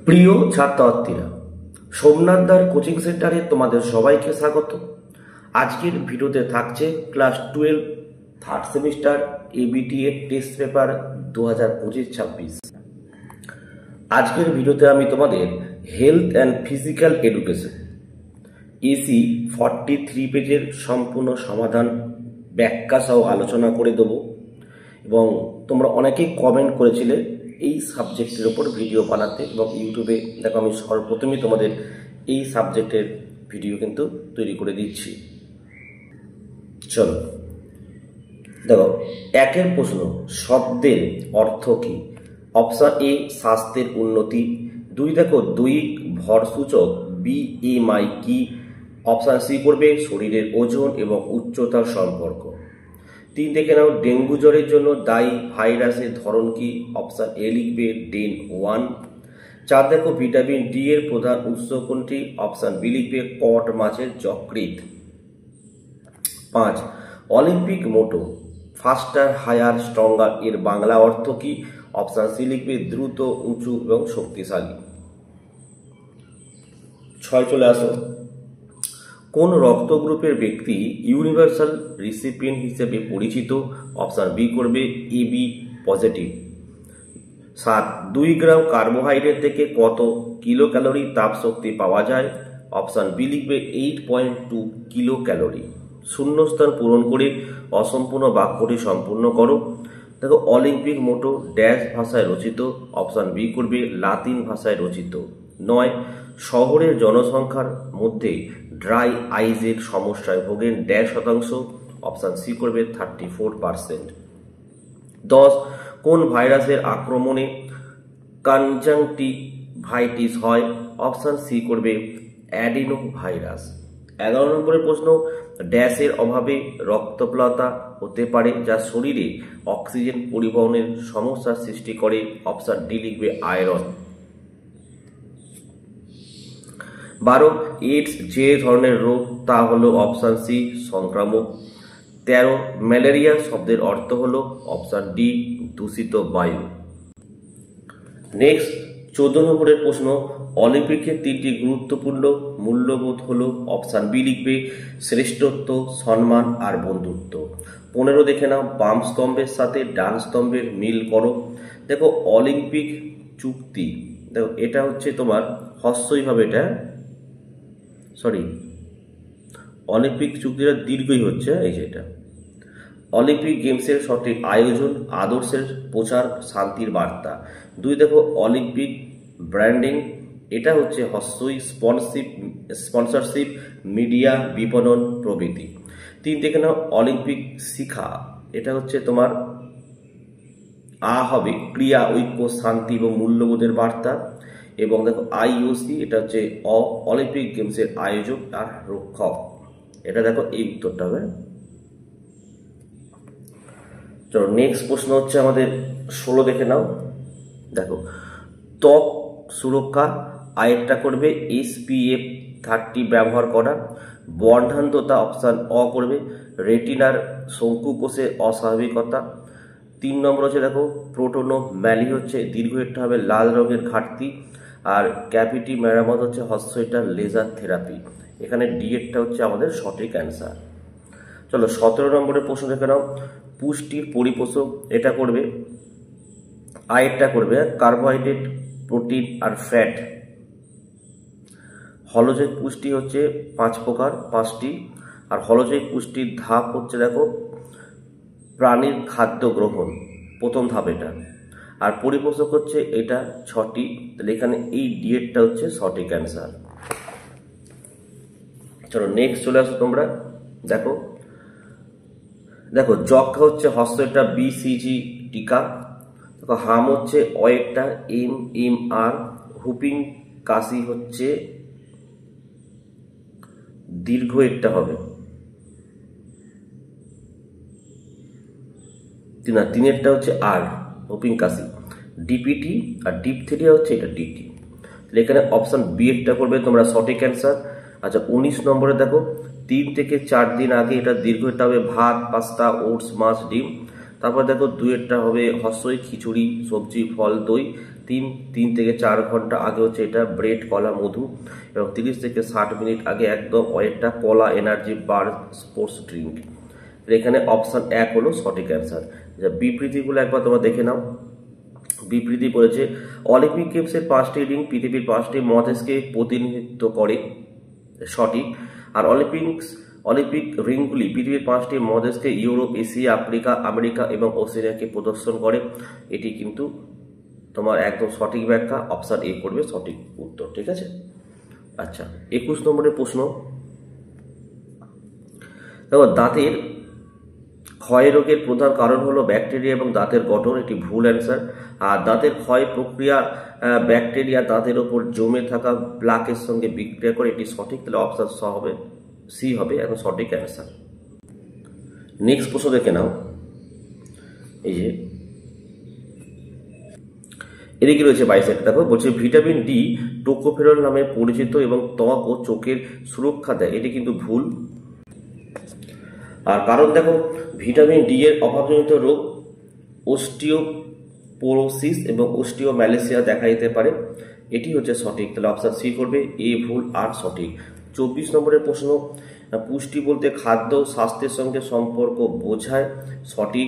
প্রিয় ছাত্রছাত্রীরা, সোমনাথদার কোচিং সেন্টারে তোমাদের সবাইকে স্বাগত। আজকের ভিডিওতে থাকছে ক্লাস 12 থার্ড সেমিস্টার এবিটি এর টেস্ট পেপার 2025-26। আজকের ভিডিওতে আমি তোমাদের health and physical education AC 43 পেজের সম্পূর্ণ সমাধান ব্যাখ্যা সহ আলোচনা করে দেব। এবং তোমরা অনেকেই কমেন্ট করেছিলে এই সাবজেক্টের ওপর ভিডিও বানাতে, এবং ইউটিউবে দেখো আমি সর্বপ্রথমে তোমাদের এই সাবজেক্টের ভিডিও কিন্তু তৈরি করে দিচ্ছি। চলো দেখো, একের প্রশ্ন, শব্দের অর্থ কি? অপশন এ স্বাস্থ্যের উন্নতি। দুই দেখো, দৈহিক ভরসূচক BMI কি? অপশন সি করবে শরীরের ওজন এবং উচ্চতার সম্পর্ক। তিন দেখে নাও, ডেঙ্গু জ্বরের জন্য দায়ী ভাইরাসের ধরন কি? অপশন এ লিখবে ডেন 1। চার দেখো, ভিটামিন ডি এর প্রধান উৎস কোনটি? অপশন বি লিখবে কড মাছের যকৃৎ। 5 অলিম্পিক মোটো ফাস্টার হায়ার স্ট্রঙ্গার এর বাংলা অর্থ কি? অপশন সি লিখবে দ্রুত, উঁচু এবং শক্তিশালী। 6 চলে আসো, কোন রক্ত গ্রুপের ব্যক্তি ইউনিভার্সাল রিসিপিয়েন্ট হিসেবে পরিচিত? অপশন বি করবে এবি পজিটিভ। 7 2 গ্রাম কার্বোহাইড্রেট থেকে কত কিলো ক্যালোরি তাপ শক্তি পাওয়া যায়? অপশন বি লিখবে 8.2 কিলো ক্যালোরি। শূন্যস্থান পূরণ করে অসম্পূর্ণ বাক্যটি সম্পূর্ণ করো। দেখো, অলিম্পিক মোটো ড্যাশ ভাষায় রচিত? অপশন বি করবে লাতিন ভাষায় রচিত। 9 শহরের জনসংখ্যার মধ্যে ড্রাই আইজের সমস্যায় ভোগেন ড্যাশ শতাংশ? অপশন সি করবে 34%। 10 কোন ভাইরাসের আক্রমণে কনজাংটিভাইটিস হয়? অপশন সি করবে অ্যাডিনো ভাইরাস। 11 নম্বরের প্রশ্ন, ড্যাশের অভাবে রক্তপ্লতা হতে পারে যা শরীরে অক্সিজেন পরিবহনের সমস্যার সৃষ্টি করে? অপশন ডি লিখবে আয়রন। 12 এইডস যে ধরনের রোগ তা হলো? অপশন সি সংক্রামক। 13 ম্যালেরিয়া শব্দের অর্থ হলো? অপশন ডি দূষিত বায়ু। নেক্সট 14 নম্বরের প্রশ্ন, অলিম্পিকের 3টি গুরুত্বপূর্ণ মূল্যবোধ হলো? অপশন বি লিখবে শ্রেষ্ঠত্ব, সম্মান আর বন্ধুত্ব। 15 দেখে নাও, বাম স্তম্ভের সাথে ডান স্তম্ভের মিল করো। দেখো, অলিম্পিক চুক্তি, দেখো এটা হচ্ছে তোমার হ্রস্বই হবে, এটা অলিম্পিক চুক্তিটা দীর্ঘই হচ্ছে, এই যে এটা। অলিম্পিক গেমসের সঠিক আয়োজন, আদর্শের প্রচার, শান্তির বার্তা। 2 দেখো, অলিম্পিক ব্র্যান্ডিং, এটা হচ্ছে হ্রস্বই স্পন্সরশিপ, মিডিয়া, বিপণন প্রভৃতি। 3 দেখে নাও, অলিম্পিক শিখা, এটা হচ্ছে তোমার হবে ক্রিয়া, ঐক্য, শান্তি এবং মূল্যবোধের বার্তা। এবং দেখো IOC, এটা হচ্ছে অলিম্পিক গেমসের আয়োজক আর রক্ষক। এটা দেখো এই উত্তরটা হবে। চলো নেক্সট প্রশ্ন হচ্ছে আমাদের 16 দেখে নাও। দেখো, ত্বক সুরক্ষা আরেকটা করবে SPF 30 ব্যবহার করা। বর্ণান্ধতা অপশন অ করবে। রেটিনার শঙ্কুকোষের অস্বাভাবিকতা। 3 নম্বর হচ্ছে দেখো, প্রোটোনোম্যালি হচ্ছে দীর্ঘটা হবে লাল রঙের ঘাটতি। আর ক্যাভিটি মেরামত হচ্ছে হ্রস্বইটা লেজার থেরাপি। এখানে ডি এরটা হচ্ছে আমাদের সঠিক অ্যান্সার। চলো 17 নম্বরের প্রশ্ন দেখে নাও, পুষ্টির পরিপোষক, এটা করবে আরেকটা করবে কার্বোহাইড্রেট, প্রোটিন আর ফ্যাট। হলজৈব পুষ্টি হচ্ছে 5 প্রকার, 5টি। আর হলজৈব পুষ্টির ধাপ হচ্ছে দেখো প্রাণীর খাদ্য গ্রহণ, প্রথম ধাপ এটা। আর পরিপোষক হচ্ছে এটা 6টি। তাহলে এখানে এই ডি এরটা হচ্ছে সঠিক অ্যান্সার। চলো নেক্সট চলে আসো তোমরা। দেখো দেখো, যক্ষা হচ্ছে হ্রস্বইটা BCG টিকা। দেখো, হাম হচ্ছে অয়েকটা MMR। হুপিং কাশি হচ্ছে দীর্ঘ একটা হবে, 3টা হচ্ছে আর, হুপিং কাশি। ডিপিটি আর ডিপথেরিয়া হচ্ছে এটা ডিটি। তাহলে এখানে অপশন বি একটা করবে তোমরা সঠিক অ্যান্সার। আচ্ছা 19 নম্বরে দেখো, 3 থেকে 4 দিন আগে এটা দীর্ঘটা হবে ভাত, পাস্তা, ওটস, মাছ, ডিম। তারপর দেখো 2 এরটা হবে হ্রস্বই খিচুড়ি, সবজি, ফল, দই। তিন থেকে 4 ঘন্টা আগে হচ্ছে এটা ব্রেড, কলা, মধু, এবং 30 থেকে 60 মিনিট আগে একদম ওয়েটটা কলা এনার্জি বার স্পোর্টস ড্রিঙ্ক। এখানে অপশন 1 হলো সঠিক অ্যান্সার। বিবৃতিগুলো একবার তোমরা দেখে নাও। বিবৃতি বলেছে অলিম্পিক গেমসের 5টি রিং পৃথিবীর 5টি মহাদেশকে প্রতিনিধিত্ব করে, সঠিক। আর অলিম্পিক রিংগুলি পৃথিবীর 5টি মহাদেশকে ইউরোপ, এশিয়া, আফ্রিকা, আমেরিকা এবং ওশেনিয়াকে প্রদর্শন করে। এটি কিন্তু তোমার একদম সঠিক ব্যাখ্যা, অপশন এ করবে সঠিক উত্তর, ঠিক আছে। আচ্ছা, 21 নম্বরের প্রশ্ন দেখো, দাঁতের ক্ষয় রোগের প্রধান কারণ হলো ব্যাকটেরিয়া এবং দাঁতের গঠন, এটি ভুল অ্যান্সার। আর দাঁতের ক্ষয় প্রক্রিয়া ব্যাকটেরিয়া দাঁতের ওপর জমে থাকা প্লাকের সঙ্গে বিক্রিয়া করে, এটি সঠিক। তাহলে অপশন হবে সি হবে এখন সঠিক অ্যান্সার। নেক্সট প্রশ্ন দেখে নাও। এই যে এদিকে রয়েছে 22 দেখো, বলছে ভিটামিন ডি টোকোফেরল নামে পরিচিত এবং ত্বক ও চোখের সুরক্ষা দেয়, এটি কিন্তু ভুল। আর কারণ দেখো, ভিটামিন ডি এর অভাবজনিত রোগ অস্টিওপোরোসিস এবং অস্টিওম্যালেসিয়া দেখা দিতে পারে, এটি হচ্ছে সঠিক। তাহলে অপশন সি করবে, এ ভুল আর সঠিক। 24 নম্বরের প্রশ্ন, পুষ্টি বলতে খাদ্য স্বাস্থ্যের সঙ্গে সম্পর্ক বোঝায়, সঠিক।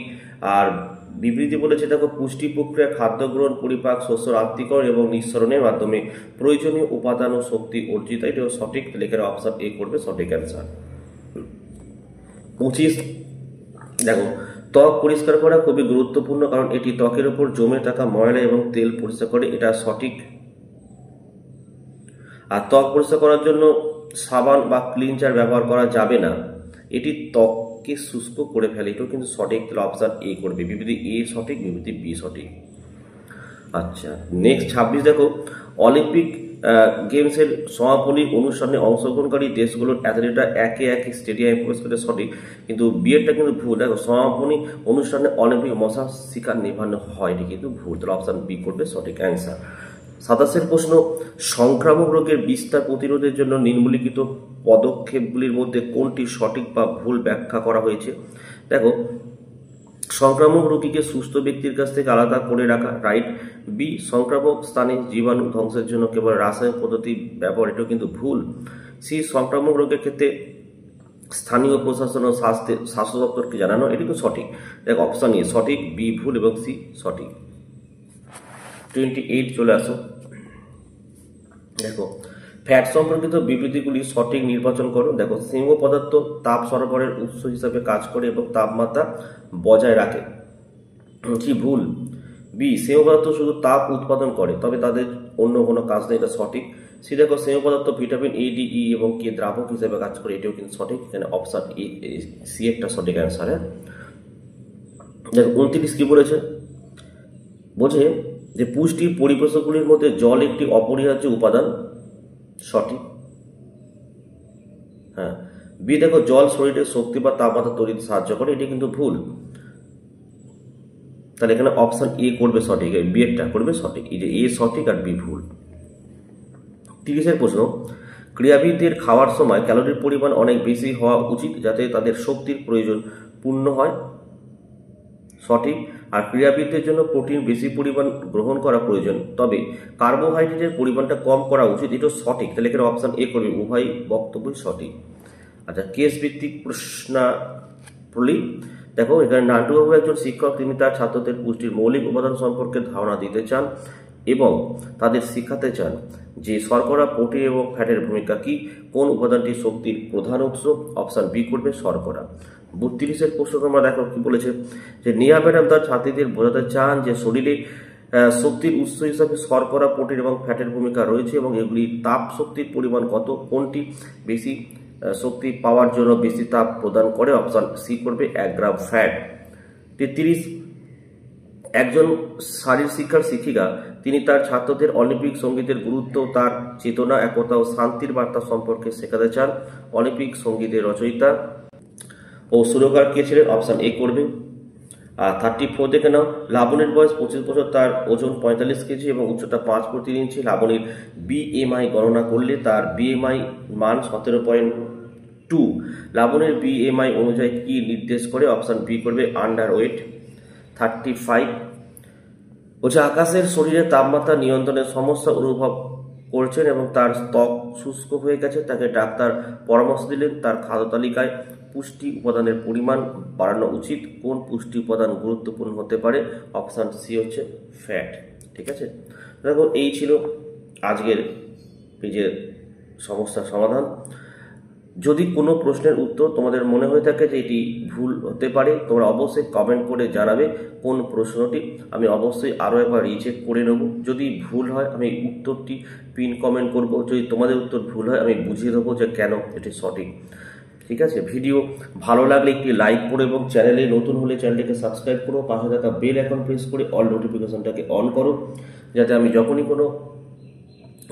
আর বিবৃতি বলেছে দেখো, পুষ্টি প্রক্রিয়া খাদ্য গ্রহণ, পরিপাক, শস্যর আত্তীকরণ এবং নিঃসরণের মাধ্যমে প্রয়োজনীয় উপাদান ও শক্তি অর্জিত, এটাও সঠিক। তাহলে এখানে অপশন এ করবে সঠিক অ্যান্সার। 25 দেখো, ত্বক পরিষ্কার করা খুবই গুরুত্বপূর্ণ, কারণ এটি ত্বকের উপর জমে থাকা ময়লা এবং তেল পরিষ্কার করে, এটা সঠিক। আর ত্বক পরিষ্কার করার জন্য সাবান বা ক্লিনজার ব্যবহার করা যাবে না, এটি ত্বককে শুষ্ক করে ফেলে, এটাও কিন্তু সঠিক। তাহলে অপশন এ করবে, বিবৃতি এ সঠিক, বিবৃতি বি সঠিক। আচ্ছা, নেক্সট 26 দেখো, অলিম্পিক গেমসের সমাপনী অনুষ্ঠানে অংশগ্রহণকারী দেশগুলোর অ্যাথলেটরা একে একে স্টেডিয়ামে প্রবেশ করে, সঠিক। কিন্তু বিয়েরটা কিন্তু ভুল। দেখো, সমাপনী অনুষ্ঠানে অলিম্পিক মশা শিকার নেভানো হয়, এটি কিন্তু ভুল। তাহলে অপশন বি করবে সঠিক অ্যান্সার। 27 প্রশ্ন, সংক্রামক রোগের বিস্তার প্রতিরোধের জন্য নিম্নলিখিত পদক্ষেপগুলির মধ্যে কোনটি সঠিক বা ভুল ব্যাখ্যা করা হয়েছে। দেখো, সংক্রামক রোগীকে সুস্থ ব্যক্তির কাছ থেকে আলাদা করে রাখা, রাইট। বি, সংক্রামক স্থানে জীবাণু ধ্বংসের জন্য কেবল রাসায়নিক পদ্ধতি ব্যবহার, এটাও কিন্তু ভুল। সি, সংক্রামক রোগের ক্ষেত্রে স্থানীয় প্রশাসন ও স্বাস্থ্য দপ্তরকে জানানো, এটি কিন্তু সঠিক। দেখো, অপশন এ সঠিক, বি ভুল এবং সি সঠিক। 28 চলে আসো। দেখো, ফ্যাট সম্পর্কিত বিবৃতিগুলি সঠিক নির্বাচন করো। দেখো, স্নেহ পদার্থ তাপ সরবরাহের উৎস হিসাবে কাজ করে এবং তাপমাত্রা বজায় রাখে, কি ভুল। বি, স্নেহ পদার্থ শুধু তাপ উৎপাদন করে, তবে তাদের অন্য কোনো কাজ নেই, এটা সঠিক। সি, দেখো, স্নেহ পদার্থ ভিটামিন এ, ডি, ই এবং কে দ্রাবক হিসেবে কাজ করে, এটাও কিন্তু সঠিক। এখানে অপশন এ সি একটা সঠিক অ্যান্সার। হ্যাঁ, দেখো 29 কি বলেছে, বোঝে যে পুষ্টি পরিবেশকগুলির মধ্যে জল একটি অপরিহার্য উপাদান, সঠিক। হ্যাঁ, বি, দেখো, জল শরীরের শক্তি বা তাপমাত্রা তৈরিতে সাহায্য করে, এটি কিন্তু ভুল। তাহলে এখানে অপশন এ করবে সঠিক, বি এরটা করবে সঠিক। এই যে এ সঠিক আর বি ভুল। 30 প্রশ্ন, ক্রীড়াবিদদের খাওয়ার সময় ক্যালোরির পরিমাণ অনেক বেশি হওয়া উচিত, যাতে তাদের শক্তির প্রয়োজন পূর্ণ হয়, সঠিক। আর ক্রীড়াবিদদের জন্য প্রোটিন বেশি পরিমাণ গ্রহণ করা প্রয়োজন, তবে কার্বোহাইড্রেটের পরিমাণটা কম করা উচিত, এটা সঠিক। তাহলে এখানে অপশন এ করবে, উভয় বক্তব্যই সঠিক। আচ্ছা, কেস ভিত্তিক প্রশ্নাবলী। দেখো, এখানে নান্টুবাবু একজন শিক্ষক, তিনি তার ছাত্রদের পুষ্টির মৌলিক উপাদান সম্পর্কে ধারণা দিতে চান এবং তাদের শেখাতে চান যে শর্করা, প্রোটিন এবং ফ্যাটের ভূমিকা কি, কোন উপাদানটি শক্তির প্রধান উৎস। অপশন বি করবে শর্করা। 32 প্রশ্ন তোমরা দেখো কি বলেছে, যে নেহা ম্যাডাম তার ছাত্রীদের বোঝাতে চান যে শরীরে শক্তির উৎস হিসাবে শর্করা, প্রোটিন এবং ফ্যাটের ভূমিকা রয়েছে এবং এগুলি তাপ শক্তির পরিমাণ কত, কোনটি বেশি শক্তি পাওয়ার জন্য বেশি তাপ প্রদান করে। অপশন সি করবে 1 গ্রাম ফ্যাট। 33 একজন শারীর শিক্ষার শিক্ষিকা, তিনি তার ছাত্রদের অলিম্পিক সঙ্গীতের গুরুত্ব, তার চেতনা, একতা ও শান্তির বার্তা সম্পর্কে শেখাতে চান। অলিম্পিক সঙ্গীতের রচয়িতা ও সুরকার কে ছিলেন। অপশন এ করবে। আর 34 দেখে নাও, লাবণীর বয়স 25 বছর, তার ওজন 45 কেজি এবং উচ্চতা 5 ফুট 3 ইঞ্চি। লাবণীর BMI গণনা করলে তার BMI মান 17.2। লাবণীর BMI অনুযায়ী কি নির্দেশ করে। অপশন বি করবে আন্ডার ওয়েট। 35 বলছে আকাশের শরীরে তাপমাত্রা নিয়ন্ত্রণের সমস্যা অনুভব করছেন এবং তার ত্বক শুষ্ক হয়ে গেছে। তাকে ডাক্তার পরামর্শ দিলেন তার খাদ্য তালিকায় পুষ্টি উপাদানের পরিমাণ বাড়ানো উচিত। কোন পুষ্টি উপাদান গুরুত্বপূর্ণ হতে পারে? অপশান সি হচ্ছে ফ্যাট। ঠিক আছে, দেখো এই ছিল আজকের পেজের সমস্যার সমাধান। যদি কোনো প্রশ্নের উত্তর তোমাদের মনে হয়ে থাকে যে এটি ভুল হতে পারে, তোমরা অবশ্যই কমেন্ট করে জানাবে কোন প্রশ্নটি। আমি অবশ্যই আরও একবার রিচেক করে নেব। যদি ভুল হয় আমি উত্তরটি পিন কমেন্ট করব। যদি তোমাদের উত্তর ভুল হয় আমি বুঝিয়ে দেবো যে কেন এটি সঠিক। ঠিক আছে, ভিডিও ভালো লাগলে একটি লাইক করো এবং চ্যানেলে নতুন হলে চ্যানেলটিকে সাবস্ক্রাইব করো। পাশে থাকা বেল আইকন প্রেস করে অল নোটিফিকেশনটাকে অন করো, যাতে আমি যখনই কোনো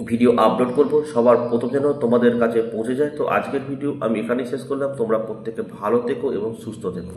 ভিডিও আপলোড করব সবার প্রথম যেন তোমাদের কাছে পৌঁছে যায়। তো আজকের ভিডিও আমি এখানেই শেষ করলাম। তোমরা প্রত্যেকে ভালো থেকো এবং সুস্থ থেকো।